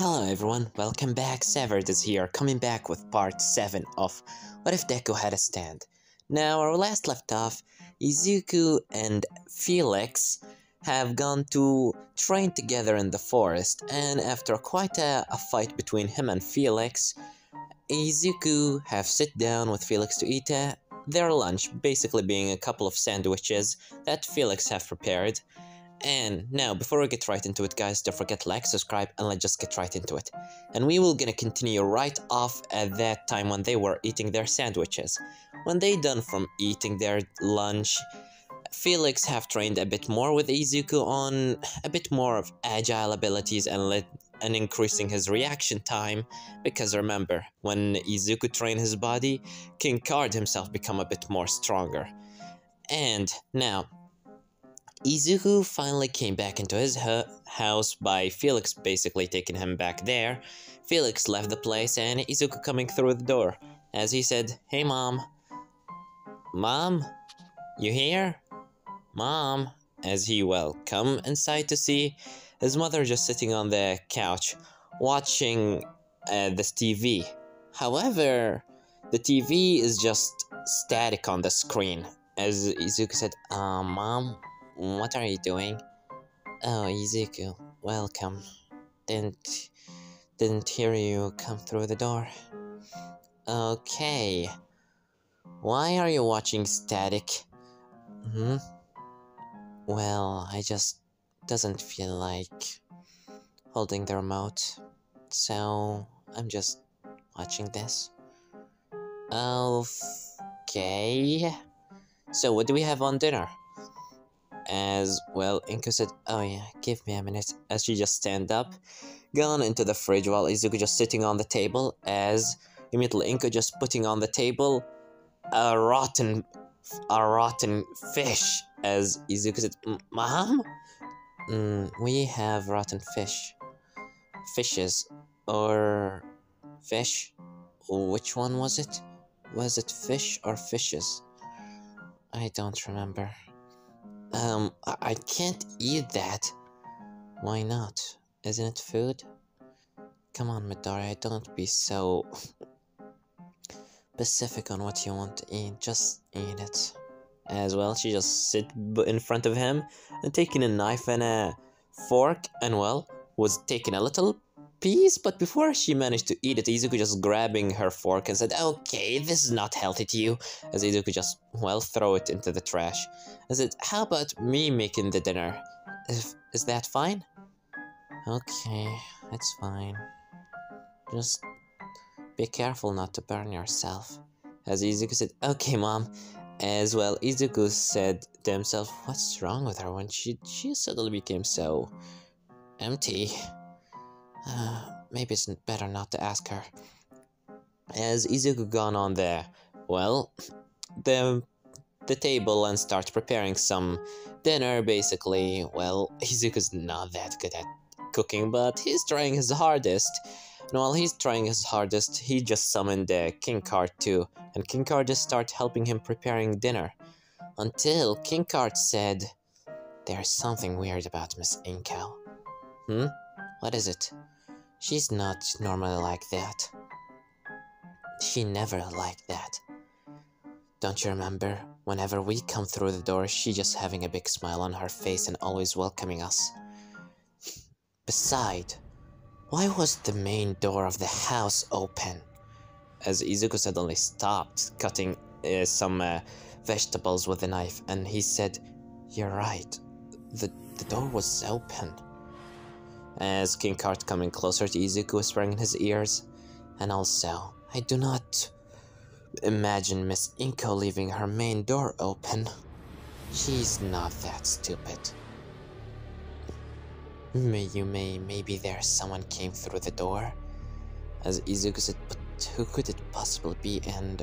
Hello everyone, welcome back. Severed is here, coming back with part 7 of What If Deku Had a Stand. Now, our last left off, Izuku and Felix have gone to train together in the forest, and after quite a fight between him and Felix, Izuku have sit down with Felix to eat their lunch, basically being a couple of sandwiches that Felix have prepared. And now, before we get right into it, guys, don't forget to like, subscribe, and let's just get right into it. And we will gonna continue right off at that time when they were eating their sandwiches. When they done from eating their lunch, Felix have trained a bit more with Izuku on a bit more of agile abilities and increasing his reaction time, because remember, when Izuku trained his body, King Card himself become a bit more stronger. And now, Izuku finally came back into his house by Felix basically taking him back there. Felix left the place and Izuku coming through the door. As he said, "Hey mom." "Mom? You here?" "Mom?" As he come inside to see his mother just sitting on the couch watching this TV. However, the TV is just static on the screen. As Izuku said, "Mom? What are you doing?" "Oh, Izuku, welcome. Didn't hear you come through the door." "Okay. Why are you watching static?" "Well, I just doesn't feel like holding the remote, so I'm just watching this." "Okay. So what do we have on dinner?" As Inko said, "Oh yeah, give me a minute," as she just stand up, gone into the fridge while Izuku just sitting on the table, as immediately Inko just putting on the table a rotten fish, as Izuku said, "Mom? We have rotten fishes, or fish? Which one was it? Was it fish or fishes? I don't remember." I can't eat that." "Why not? Isn't it food?" "Come on, Midori, don't be so specific on what you want to eat. Just eat it." As she just sit in front of him and taking a knife and a fork and was taking a little piece, but before she managed to eat it, Izuku just grabbing her fork and said, "Okay, this is not healthy to you," as Izuku just, throw it into the trash. I said, "How about me making the dinner? Is that fine?" "Okay, it's fine. Just be careful not to burn yourself." As Izuku said, "Okay, Mom." As Izuku said to himself, what's wrong with her when she suddenly became so empty? Maybe it's better not to ask her. As Izuku gone on the table and starts preparing some dinner, basically, Izuku's not that good at cooking, but he's trying his hardest. And while he's trying his hardest, he just summoned King Card too, and King Card just started helping him preparing dinner. Until King Card said, "There's something weird about Miss Inko." "What is it?" "She's not normally like that. She never liked that. Don't you remember? Whenever we come through the door, she just having a big smile on her face and always welcoming us. Besides, why was the main door of the house open?" As Izuku suddenly stopped cutting some vegetables with a knife, and he said, "You're right. The door was open." As King Card coming closer to Izuku, whispering in his ears, "And also, I do not imagine Miss Inko leaving her main door open. She's not that stupid. Maybe there's someone came through the door." As Izuku said, "But who could it possibly be?" And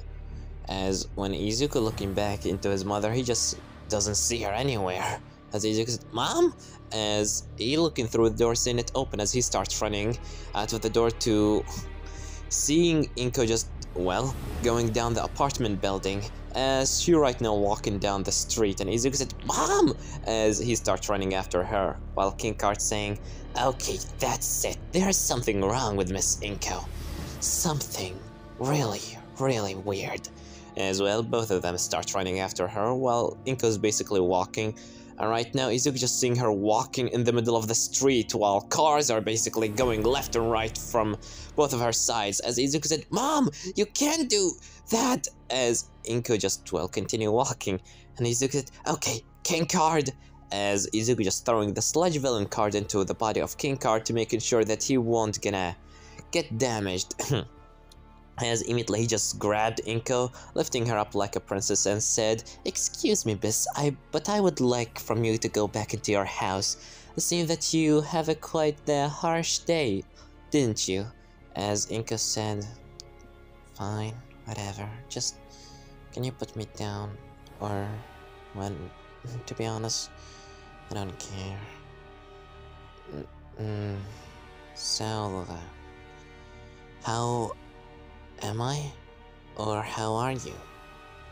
as when Izuku looking back into his mother, he just doesn't see her anywhere. As Izuku said, "Mom?" As he looking through the door, seeing it open, as he starts running out of the door to seeing Inko just, going down the apartment building, as she right now walking down the street, and Izuku said, "Mom!" as he starts running after her, while King Card saying, "Okay, that's it. There's something wrong with Miss Inko. Something really, really weird." As well, both of them start running after her, while Inko's basically walking. And right now, Izuku just seeing her walking in the middle of the street, while cars are basically going left and right from both of her sides. As Izuku said, "Mom, you can't do that!" As Inko just, well, continue walking. And Izuku said, "Okay, King Card!" As Izuku just throwing the Sludge Villain card into the body of King Card to making sure that he won't gonna get damaged. As immediately he just grabbed Inko, lifting her up like a princess and said, "Excuse me, Biss, but I would like from you to go back into your house. It seems that you have a quite harsh day, didn't you?" As Inko said, "Fine, whatever, just can you put me down? Or, when, to be honest, I don't care." So, how am I? Or how are you?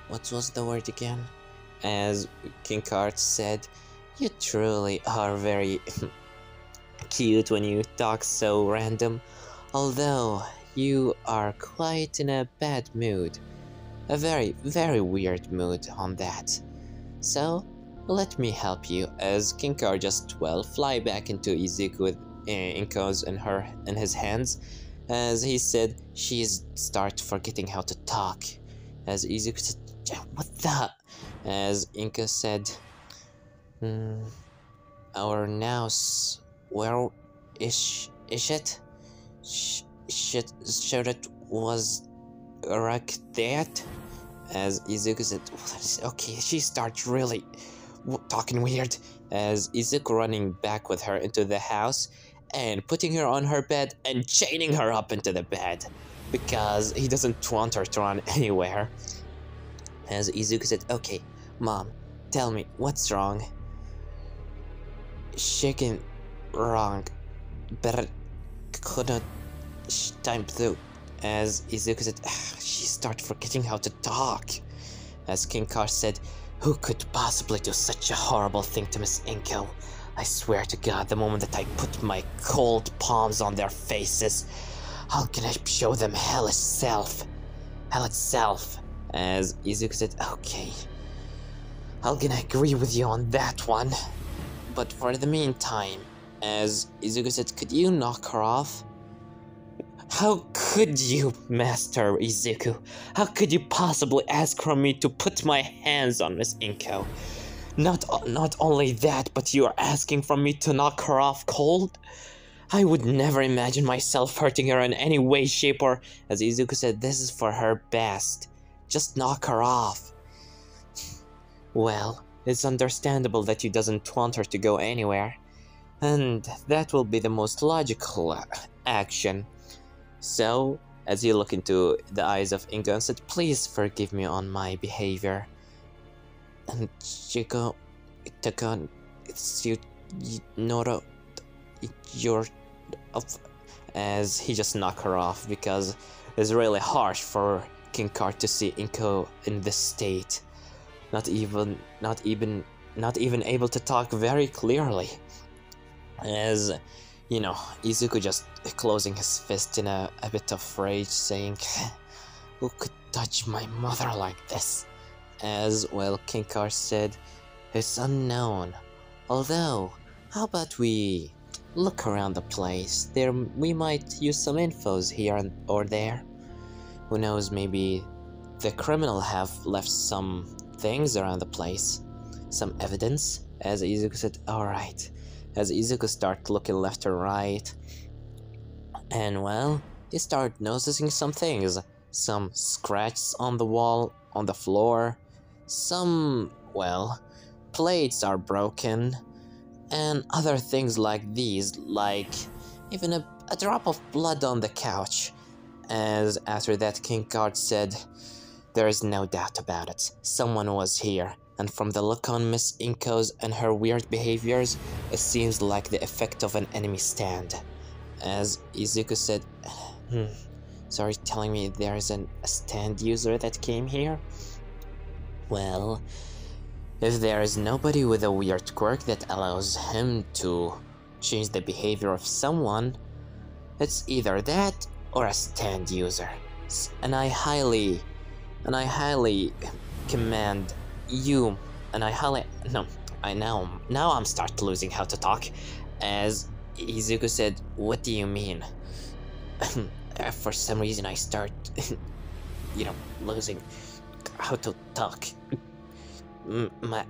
What was the word again? As King Card said, "You truly are very cute when you talk so random, although you are quite in a bad mood. A very, very weird mood on that. So, let me help you." As King Card just, well, fly back into Izuku with Inko's in his hands. As he said, she's start forgetting how to talk. As Izuku said, "What the?" As Inko said, "Our house, where is it? Should it was right that?" As Izuku said, "Okay," she starts really talking weird. As Izuku running back with her into the house, and putting her on her bed and chaining her up into the bed, because he doesn't want her to run anywhere. As Izuku said, "Okay, Mom, tell me, what's wrong?" "Shaking wrong, but couldn't time through." As Izuku said, she started forgetting how to talk. As King Card said, "Who could possibly do such a horrible thing to Miss Inko? I swear to God, the moment that I put my cold palms on their faces, how can I show them hell itself? Hell itself." As Izuku said, "Okay, I'm gonna agree with you on that one. But for the meantime," as Izuku said, "could you knock her off?" "How could you, Master Izuku? How could you possibly ask from me to put my hands on Miss Inko? Not only that, but you are asking from me to knock her off cold? I would never imagine myself hurting her in any way, shape, or..." As Izuku said, "This is for her best. Just knock her off." "Well, it's understandable that you doesn't want her to go anywhere. And that will be the most logical action. So," as he looked into the eyes of Ingo and said, "Please forgive me on my behavior. And Chico, Itakan, it's you, Noro, you're up." As he just knocked her off, because it's really harsh for King Card to see Inko in this state, not even able to talk very clearly. As you know, Izuku just closing his fist in a bit of rage, saying, "Who could touch my mother like this?" As well, King Card said, "It's unknown. Although, how about we look around the place? We might use some infos here or there. Who knows, maybe the criminal have left some things around the place. Some evidence." As Izuku said, "Alright." As Izuku started looking left and right, and well, he started noticing some things. Some scratches on the wall, on the floor. Some, well, plates are broken. And other things like these, like even a drop of blood on the couch. As after that, King Card said, "There is no doubt about it. Someone was here. And from the look on Miss Inko's and her weird behaviors, it seems like the effect of an enemy stand." As Izuku said, "So are you telling me there is a stand user that came here?" Well, if there is nobody with a weird quirk that allows him to change the behavior of someone, it's either that or a stand user. And I highly command you, and I highly, no, I now I'm start losing how to talk. As Izuku said, what do you mean? For some reason I start, losing how to talk.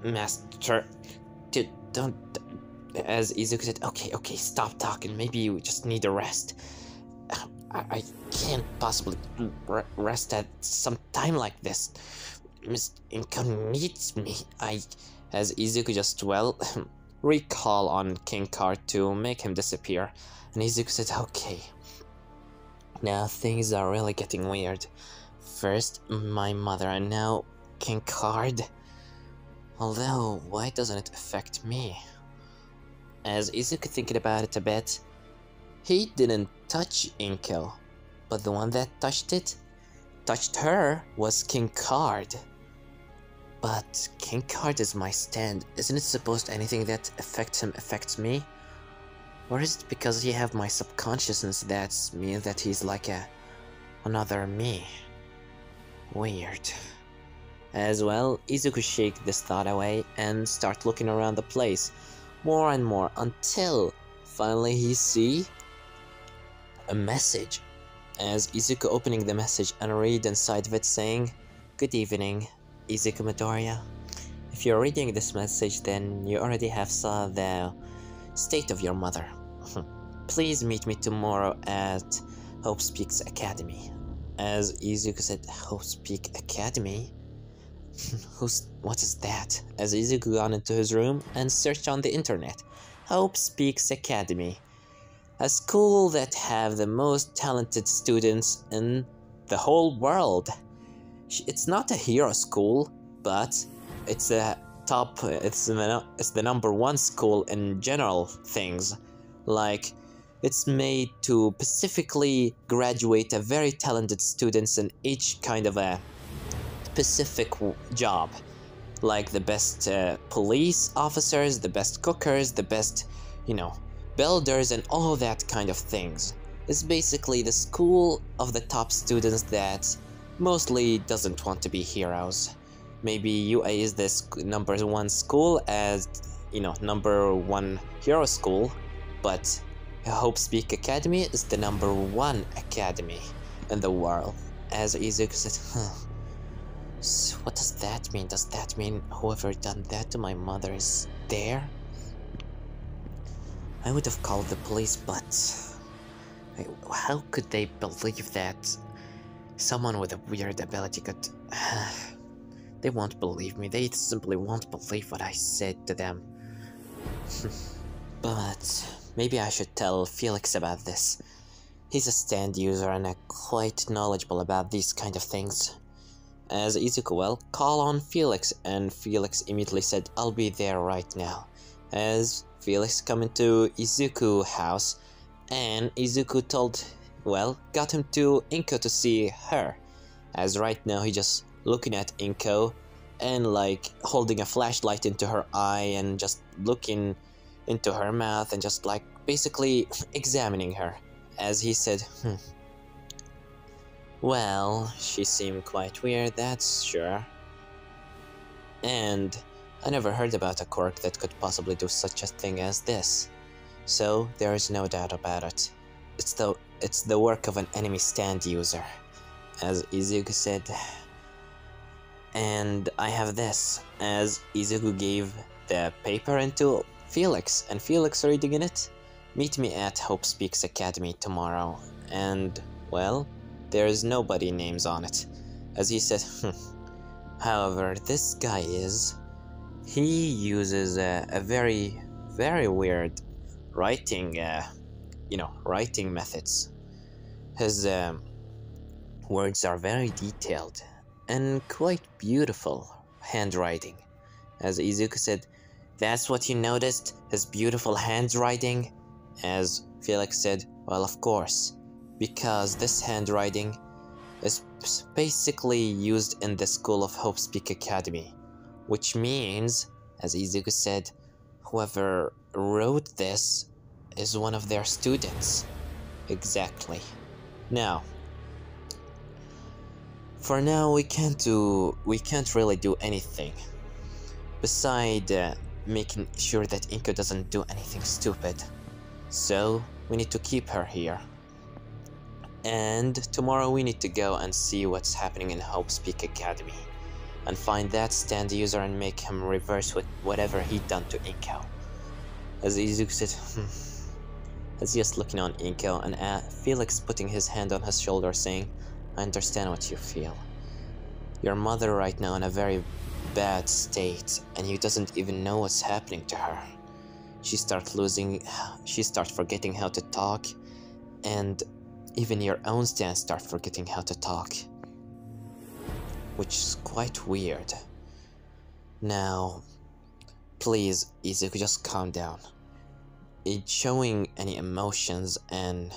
Master, dude, don't. As Izuku said, okay, stop talking. Maybe you just need a rest. I can't possibly rest at some time like this. Miss Inko needs me. As Izuku just, recall on King Card to make him disappear. And Izuku said, okay. Now things are really getting weird. First, my mother, and now King Card. Although, why doesn't it affect me? As Izuku thinking about it a bit, he didn't touch Inko, but the one that touched her was King Card. But King Card is my stand. Isn't it supposed anything that affects him affects me? Or is it because he have my subconsciousness that means that he's like another me? Weird. As well, Izuku shake this thought away and start looking around the place more and more until finally he see a message. As Izuku opening the message and read inside of it saying, "Good evening, Izuku Midoriya. If you're reading this message, then you already have saw the state of your mother. Please meet me tomorrow at Hope Speaks Academy." As Izuku said, Hope Speak Academy? What is that? As Izuku got into his room and searched on the internet. Hope Speaks Academy. A school that have the most talented students in the whole world. It's not a hero school, but it's a top, it's the number one school in general things. Like, it's made to specifically graduate a very talented students in each kind of a specific job. Like the best police officers, the best cookers, the best, builders and all that kind of things. It's basically the school of the top students that mostly doesn't want to be heroes. Maybe UA is this number one school as, number one hero school, but Hope Speak Academy is the number one academy in the world. As Izuku said, So what does that mean? Does that mean whoever done that to my mother is there? I would have called the police, but how could they believe that someone with a weird ability could... They won't believe me. They simply won't believe what I said to them. But maybe I should tell Felix about this. He's a stand user and quite knowledgeable about these kind of things. As Izuku call on Felix, and Felix immediately said, "I'll be there right now." As Felix come into Izuku house, and Izuku got him to Inko to see her. As right now he just looking at Inko and holding a flashlight into her eye and just looking into her mouth and just basically examining her. As he said, Well, she seemed quite weird, that's sure. And I never heard about a quirk that could possibly do such a thing as this. So there is no doubt about it. It's the work of an enemy stand user, as Izuku said. And I have this, as Izuku gave the paper into Felix, and Felix reading in it, "Meet me at Hope Speaks Academy tomorrow." And, there is nobody names on it. As he said, However, this guy he uses a very, very weird writing, writing methods. His words are very detailed and quite beautiful handwriting. As Izuku said, "That's what you noticed, his beautiful handwriting?" As Felix said, "Well, of course, because this handwriting is basically used in the School of Hope's Peak Academy, which means, as Izuku said, whoever wrote this is one of their students. Exactly. Now, for now we can't really do anything beside making sure that Inko doesn't do anything stupid. So we need to keep her here. And tomorrow we need to go and see what's happening in Hope's Peak Academy and find that stand user and make him reverse with whatever he done to Inko. As Izuku said, as just looking on Inko and Felix putting his hand on his shoulder saying, I understand what you feel. Your mother right now in a very bad state and you doesn't even know what's happening to her. She start forgetting how to talk, and even your own stand start forgetting how to talk. Which is quite weird. Now, please, Izuku, just calm down. Showing any emotions and,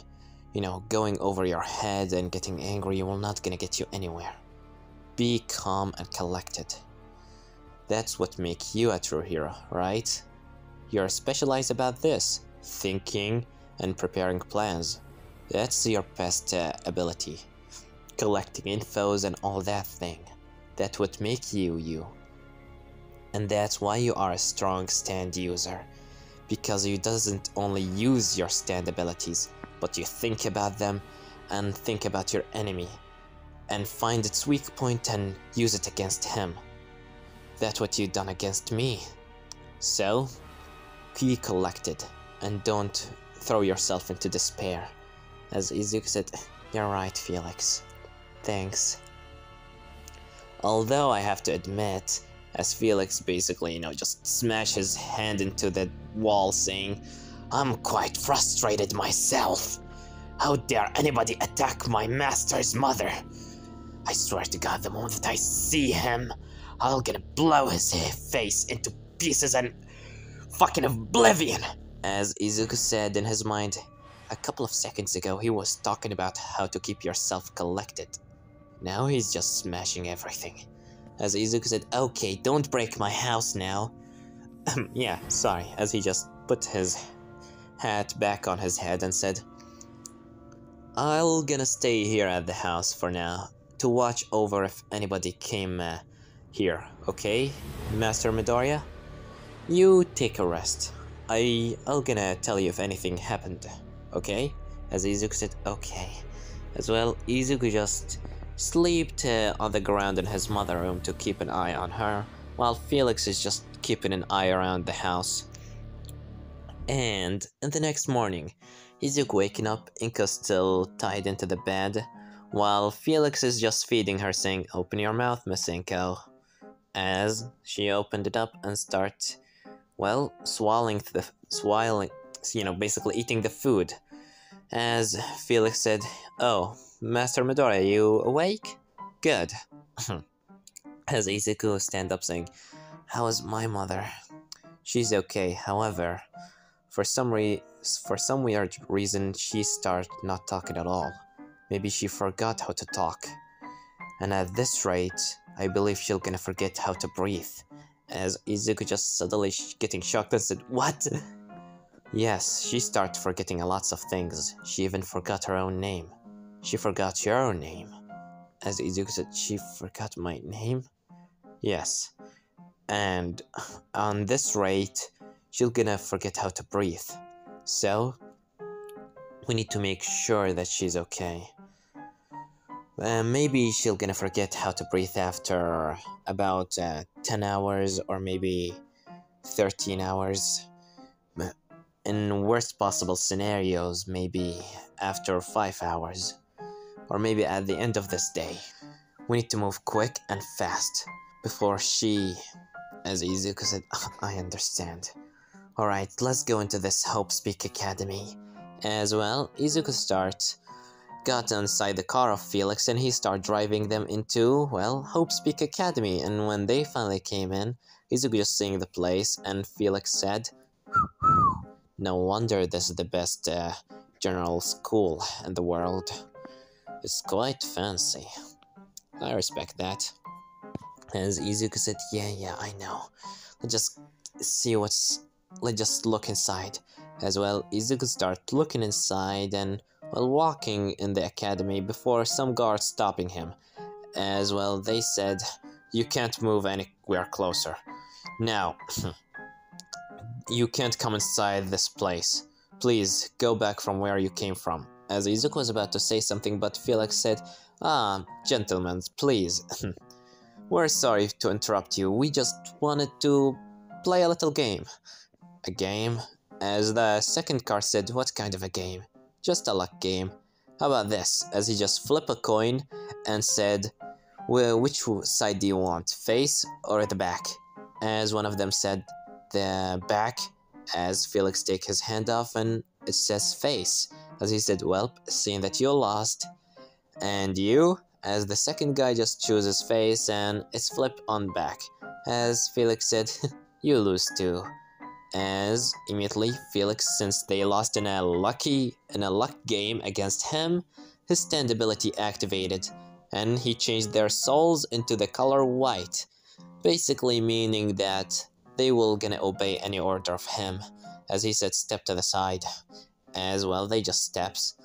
going over your head and getting angry will not gonna get you anywhere. Be calm and collected. That's what makes you a true hero, right? You're specialized about this, thinking and preparing plans. That's your best ability. Collecting infos and all that thing. That's what makes you you. And that's why you are a strong stand user. Because you doesn't only use your stand abilities, but you think about them and think about your enemy. And find its weak point and use it against him. That's what you done against me. So, be collected and don't throw yourself into despair. As Izuku said, you're right, Felix. Thanks. Although I have to admit, as Felix basically, just smashed his hand into the wall saying, I'm quite frustrated myself. How dare anybody attack my master's mother? I swear to God, the moment that I see him, I'll gonna blow his face into pieces and fucking oblivion. As Izuku said in his mind, a couple of seconds ago he was talking about how to keep yourself collected. Now he's just smashing everything. As Izuku said, okay, don't break my house now. Yeah, sorry, as he just put his hat back on his head and said, I'll gonna stay here at the house for now to watch over if anybody came here, okay, Master Midoriya? You take a rest. I'll gonna tell you if anything happened, okay? As Izuku said, okay. As well, Izuku just slept on the ground in his mother room to keep an eye on her, while Felix is just keeping an eye around the house. And in the next morning, Izuku waking up, Inko still tied into the bed, while Felix is just feeding her saying, open your mouth, Miss Inko. As she opened it up and start, swallowing, basically eating the food. As Felix said, oh, Master Midoriya, you awake? Good. As Izuku stand up saying, how is my mother? She's okay, however, for some weird reason she started not talking at all. Maybe she forgot how to talk. And at this rate, I believe she'll gonna forget how to breathe. As Izuku just suddenly getting shocked and said, what? Yes, she started forgetting lots of things. She even forgot her own name. She forgot your name. As Izuku said, she forgot my name? Yes. And on this rate, she'll gonna forget how to breathe. So, we need to make sure that she's okay. Maybe she'll gonna forget how to breathe after about 10 hours or maybe 13 hours. In worst possible scenarios, maybe after 5 hours. Or maybe at the end of this day. We need to move quick and fast before she, as Izuku said, I understand. Alright, let's go into this Hope's Peak Academy. As well, Izuku got inside the car of Felix and he started driving them into, Hope's Peak Academy. And when they finally came in, Izuku just seeing the place and Felix said, no wonder this is the best general school in the world. It's quite fancy. I respect that. As Izuku said, yeah, I know. Let's just see what's... Let's just look inside. As well, Izuku started looking inside and while walking in the academy before some guards stopping him. As well, they said, you can't move anywhere closer. Now, you can't come inside this place. Please, go back from where you came from. As Izuku was about to say something, but Felix said, gentlemen, please. We're sorry to interrupt you, we just wanted to play a little game. A game? As the second card said, what kind of a game? Just a luck game. How about this? As he just flipped a coin and said, well, which side do you want, face or the back? As one of them said, the back. As Felix take his hand off and it says face. As he said, well, seeing that you lost. And you? As the second guy just chooses face and it's flipped on back. As Felix said, you lose too. As immediately Felix, since they lost in a luck game against him, his stand ability activated, and he changed their souls into the color white, basically meaning that they will gonna obey any order of him. As he said, step to the side. As well, they just steps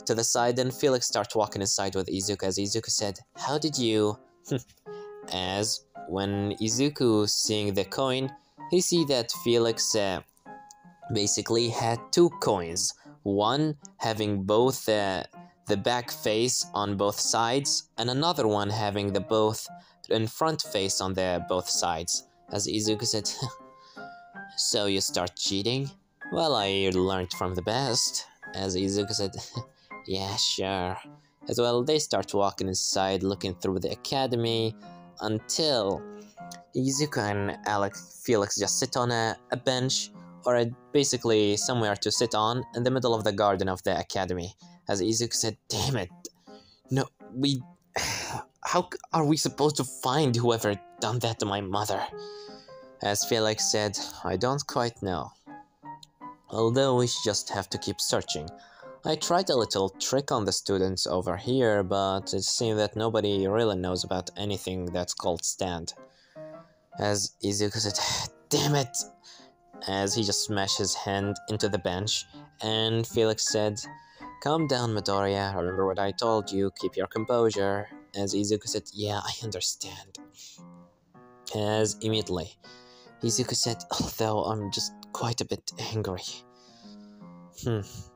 to the side, and Felix starts walking inside with Izuku. As Izuku said, how did you... As when Izuku seeing the coin, he see that Felix basically had two coins. One having both the back face on both sides, and another one having the both in front face on the both sides. As Izuku said, so you start cheating? Well, I learned from the best. As Izuku said, yeah, sure. As well, they start walking inside, looking through the academy, until Izuku and Felix just sit on a bench, or basically somewhere to sit on, in the middle of the garden of the academy. As Izuku said, damn it, no, how are we supposed to find whoever done that to my mother? As Felix said, I don't quite know. Although we just have to keep searching. I tried a little trick on the students over here, but it seems that nobody really knows about anything that's called stand. As Izuku said, damn it! As he just smashed his hand into the bench, and Felix said, calm down, Midoriya, remember what I told you, keep your composure. As Izuku said, yeah, I understand. As immediately, Izuku said, although I'm just quite a bit angry.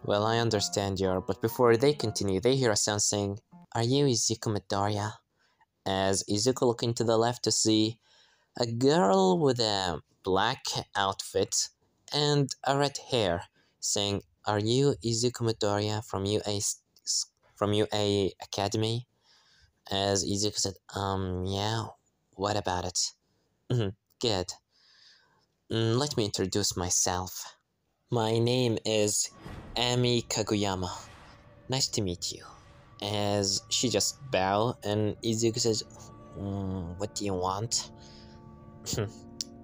Well, I understand but before they continue, they hear a sound saying, are you Izuku Midoriya? As Izuku looking to the left to see a girl with a black outfit and a red hair, saying, are you Izuku Midoriya from UA Academy? As Izuku said, yeah, what about it? Good. Let me introduce myself. My name is Ami Kaguyama. Nice to meet you. As she just bow and Izuku says, what do you want?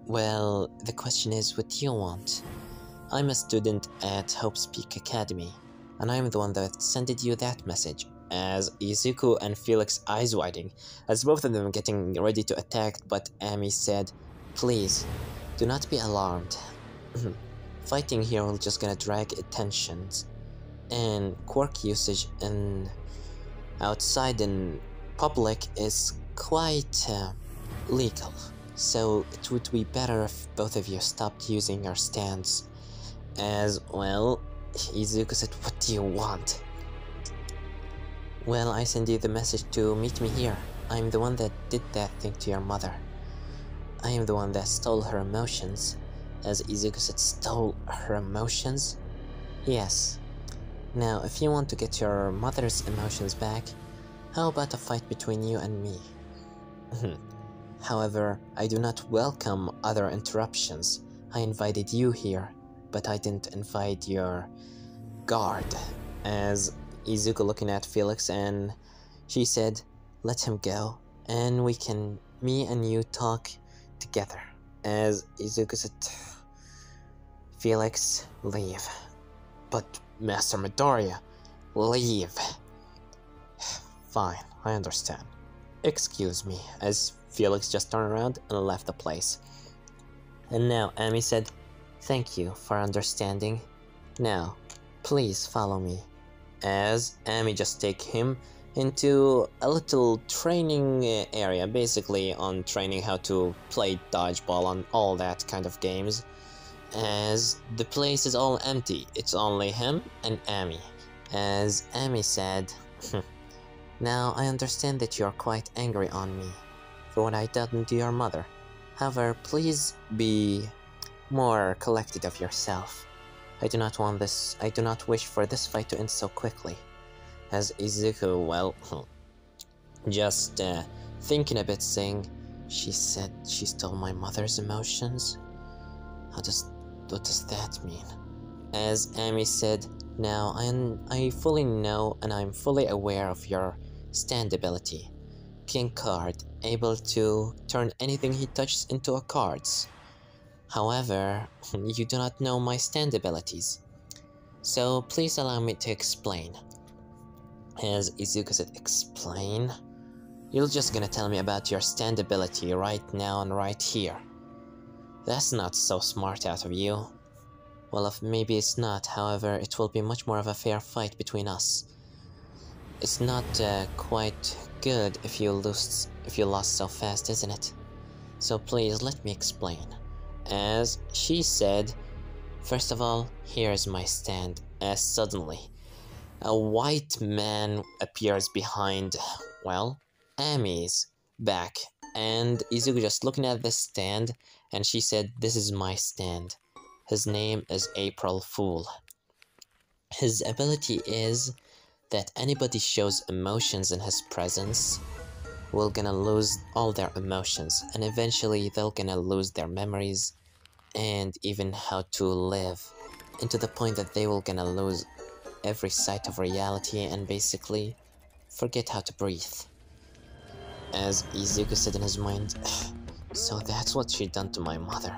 Well, the question is, what do you want? I'm a student at Hope's Peak Academy, and I'm the one that sent you that message. As Izuku and Felix eyes widening, as both of them getting ready to attack, but Ami said, please, do not be alarmed. Fighting here will just gonna drag attentions, and quirk usage outside in public is quite legal. So it would be better if both of you stopped using your stands. As well, Izuku said, what do you want? Well, I send you the message to meet me here. I'm the one that did that thing to your mother. I am the one that stole her emotions. As Izuku said, stole her emotions? Yes. Now, if you want to get your mother's emotions back, how about a fight between you and me? However, I do not welcome other interruptions. I invited you here, but I didn't invite your guard. As Izuku looking at Felix, and she said, let him go, and me and you talk together. As Izuku said, Felix, leave. But Master Midoriya, leave. Fine, I understand. Excuse me, as Felix just turned around and left the place. And now Amy said, "Thank you for understanding. Now, please follow me." As Amy just take him into a little training area, basically on training how to play dodgeball and all that kind of games. As the place is all empty, it's only him and Amy. As Amy said, "Now I understand that you are quite angry on me for what I done to your mother. However, please be more collected of yourself. I do not wish for this fight to end so quickly." As Izuku, well, just thinking a bit, saying, "She said she stole my mother's emotions? What does that mean?" As Amy said, "Now I fully know and I'm fully aware of your stand ability. King card, able to turn anything he touches into a cards. However, you do not know my stand abilities. So please allow me to explain." As Izuku said, "Explain? You're just gonna tell me about your stand ability right now and right here. That's not so smart out of you." "Well, if maybe it's not, however, it will be much more of a fair fight between us. It's not quite good if you lost so fast, isn't it? So please let me explain." As she said, "First of all, here's my stand." As suddenly, a white man appears behind, well, Amy's back, and Izuku just looking at this stand, and she said, "This is my stand. His name is April Fool. His ability is that anybody shows emotions in his presence will gonna lose all their emotions, and eventually they'll gonna lose their memories and even how to live, into the point that they will gonna lose every sight of reality and basically forget how to breathe." As Izuku said in his mind, "So that's what she done to my mother."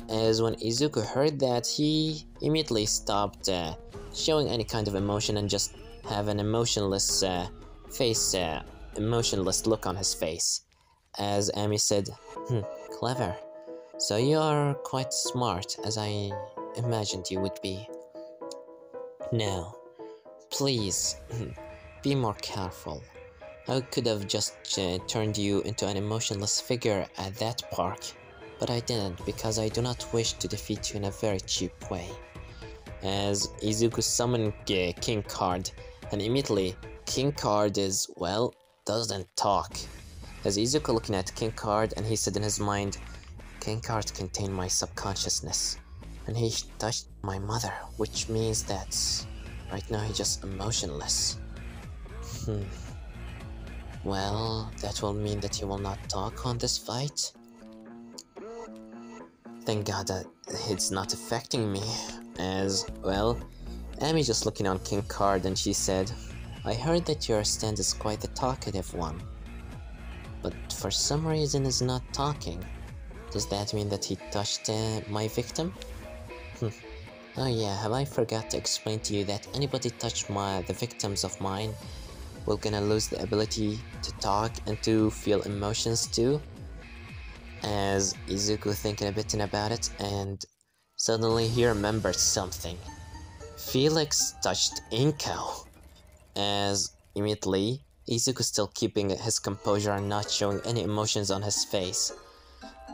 As when Izuku heard that, he immediately stopped showing any kind of emotion and just have an emotionless emotionless look on his face. As Amy said, "Clever. So you're quite smart, as I imagined you would be. Now, please, be more careful. I could have just turned you into an emotionless figure at that park, but I didn't because I do not wish to defeat you in a very cheap way." As Izuku summoned King Card, and immediately King Card doesn't talk. As Izuku looking at King Card, and he said in his mind, "King Card contained my subconsciousness, and he touched my mother, which means that right now he's just emotionless. Well, that will mean that he will not talk on this fight. Thank God that it's not affecting me." As, well, Amy just looking on King Card, and she said, "I heard that your stand is quite the talkative one, but for some reason is not talking. Does that mean that he touched my victim?" "Oh yeah, have I forgot to explain to you that anybody touched the victims of mine will gonna lose the ability to talk and to feel emotions too?" As Izuku thinking a bit about it, and suddenly he remembered something. Felix touched Inko. As immediately, Izuku still keeping his composure and not showing any emotions on his face.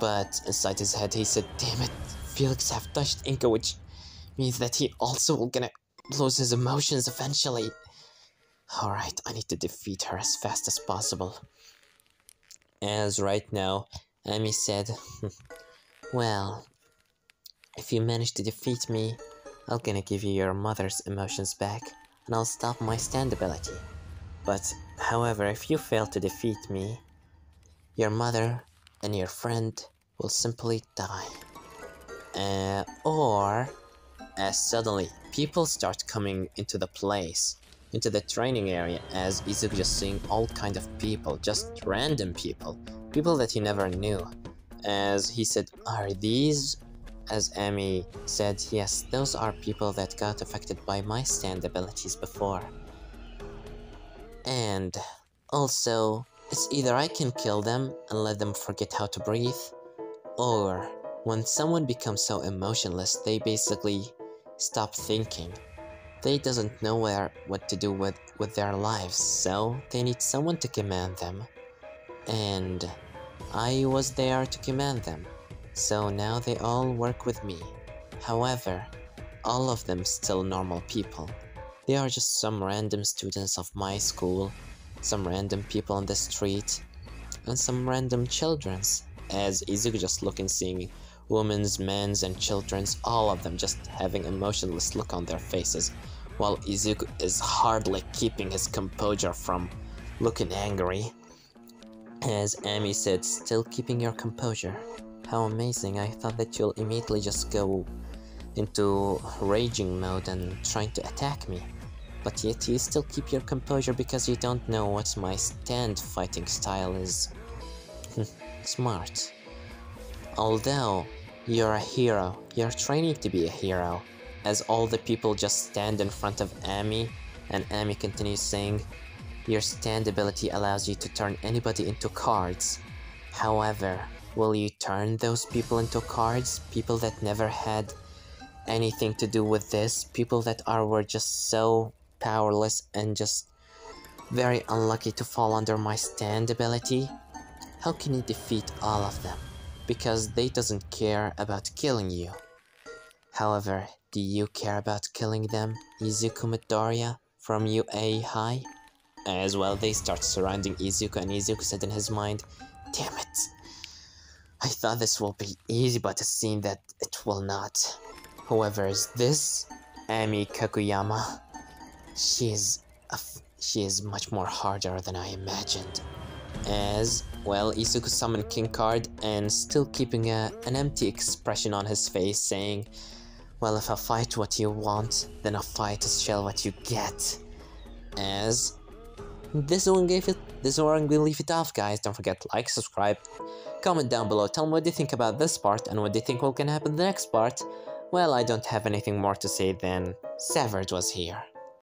But inside his head he said, "Damn it, Felix have touched Inko, which means that he also will gonna lose his emotions eventually. Alright, I need to defeat her as fast as possible." As right now, Amy said, "Well, if you manage to defeat me, I'll gonna give you your mother's emotions back, and I'll stop my stand ability. But, however, if you fail to defeat me, your mother and your friend will simply die." As suddenly, people start coming into the place, into the training area, as Izuku just seeing all kind of people, just random people that he never knew. As he said, "Are these?" As Amy said, "Yes, those are people that got affected by my stand abilities before." And also, it's either I can kill them and let them forget how to breathe, or when someone becomes so emotionless, they basically stop thinking. They doesn't know what to do with their lives, so they need someone to command them. And I was there to command them, so now they all work with me. However, all of them still normal people. They are just some random students of my school, some random people on the street, and some random children's. As Izuku just looking, seeing women's, men's, and children's, all of them just having emotionless look on their faces, while Izuku is hardly keeping his composure from looking angry. As Ami said, still keeping your composure. How amazing, I thought that you'll immediately just go into raging mode and trying to attack me. But yet you still keep your composure because you don't know what my stand fighting style is. Smart. Although, you're a hero, you're training to be a hero, as all the people just stand in front of Ami, and Ami continues saying, your stand ability allows you to turn anybody into cards. However, will you turn those people into cards? People that never had anything to do with this? People that were just so powerless and just very unlucky to fall under my stand ability? How can you defeat all of them? Because they doesn't care about killing you. However, do you care about killing them, Izuku Midoriya from UA High? As well, they start surrounding Izuku, and Izuku said in his mind, damn it. I thought this will be easy, but it seems that it will not. Whoever is this, Ami Kakuyama, she is much more harder than I imagined. As well, Izuku summoned King Card and still keeping an empty expression on his face, saying, well, if I fight what you want, then a fight is shall what you get. As this one will leave it off, guys. Don't forget to like, subscribe, comment down below, tell me what you think about this part and what do you think will gonna happen in the next part. Well, I don't have anything more to say than Severed was here.